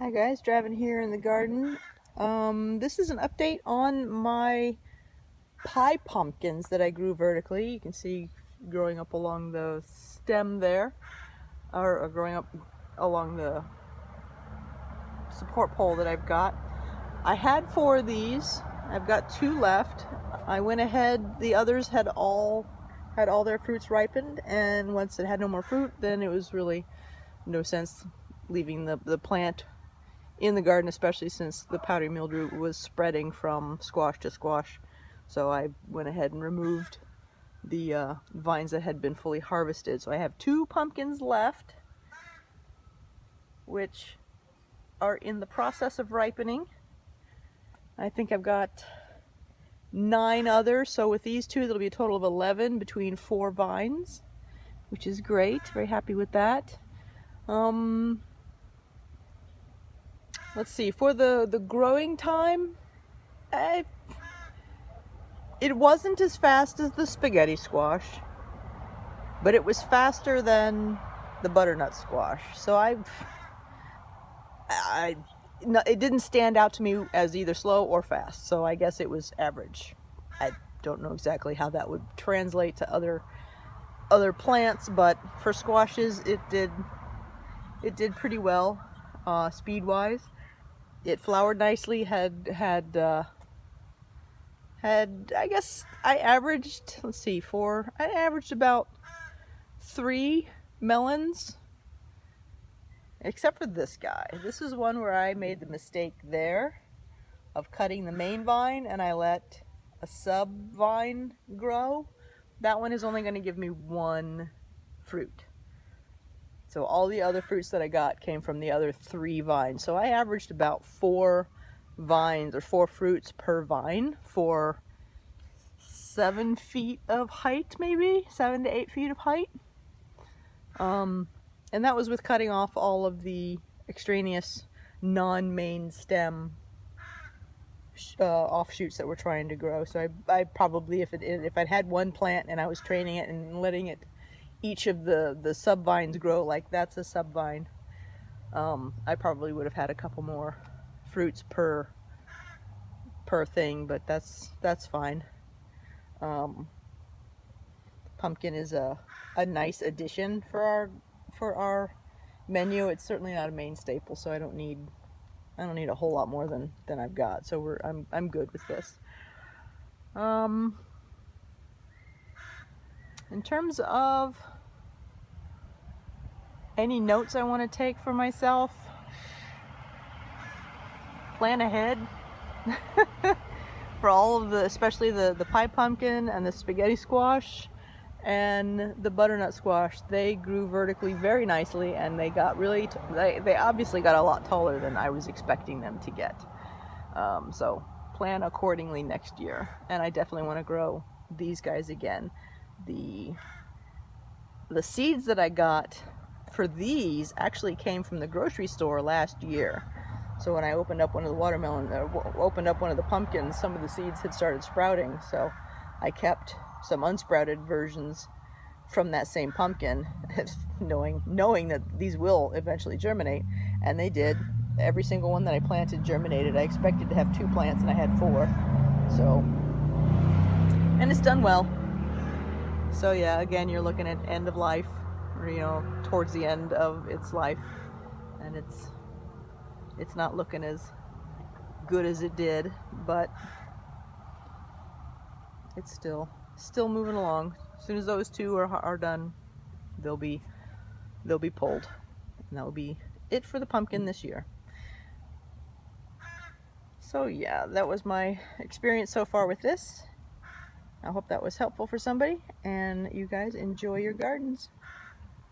Hi guys, Draven here in the garden. This is an update on my pie pumpkins that I grew vertically. You can see growing up along the stem there, or growing up along the support pole that I've got. I had 4 of these. I've got 2 left. I went ahead, the others had all their fruits ripened, and once it had no more fruit, then it was really no sense leaving the plant in the garden, especially since the powdery mildew was spreading from squash to squash. So I went ahead and removed the vines that had been fully harvested. So I have 2 pumpkins left, which are in the process of ripening. I think I've got 9 others, so with these 2 there'll be a total of 11 between 4 vines, which is great. Very happy with that. Let's see, for the growing time, it wasn't as fast as the spaghetti squash, but it was faster than the butternut squash. So it didn't stand out to me as either slow or fast. So I guess it was average. I don't know exactly how that would translate to other plants, but for squashes, it did pretty well, speed-wise. It flowered nicely. I guess I averaged, let's see, I averaged about 3 melons, except for this guy. This is one where I made the mistake there of cutting the main vine and I let a sub vine grow. That one is only going to give me 1 fruit. So all the other fruits that I got came from the other 3 vines. So I averaged about 4 vines or 4 fruits per vine for 7 feet of height, maybe 7 to 8 feet of height. And that was with cutting off all of the extraneous non-main stem offshoots that we're trying to grow. So I probably, if I'd had 1 plant and I was training it and letting it each of the sub vines grow like that's a sub vine, I probably would have had a couple more fruits per thing, but that's fine. Pumpkin is a nice addition for our menu. It's certainly not a main staple, so I don't need a whole lot more than I've got. So I'm good with this. In terms of any notes I want to take for myself, plan ahead. For all of especially the pie pumpkin and the spaghetti squash and the butternut squash, they grew vertically very nicely, and they got they obviously got a lot taller than I was expecting them to get. So plan accordingly next year. And I definitely want to grow these guys again. The seeds that I got for these actually came from the grocery store last year. So when I opened up one of the opened up one of the pumpkins, some of the seeds had started sprouting. So I kept some unsprouted versions from that same pumpkin, knowing that these will eventually germinate, and they did. Every single one that I planted germinated. I expected to have 2 plants and I had 4. So, and it's done well. So yeah, again, you're looking at end of life, or towards the end of its life, and it's not looking as good as it did, but it's still moving along. As soon as those 2 are done, they'll be pulled, and that will be it for the pumpkin this year. So yeah, that was my experience so far with this. I hope that was helpful for somebody, and you guys enjoy your gardens.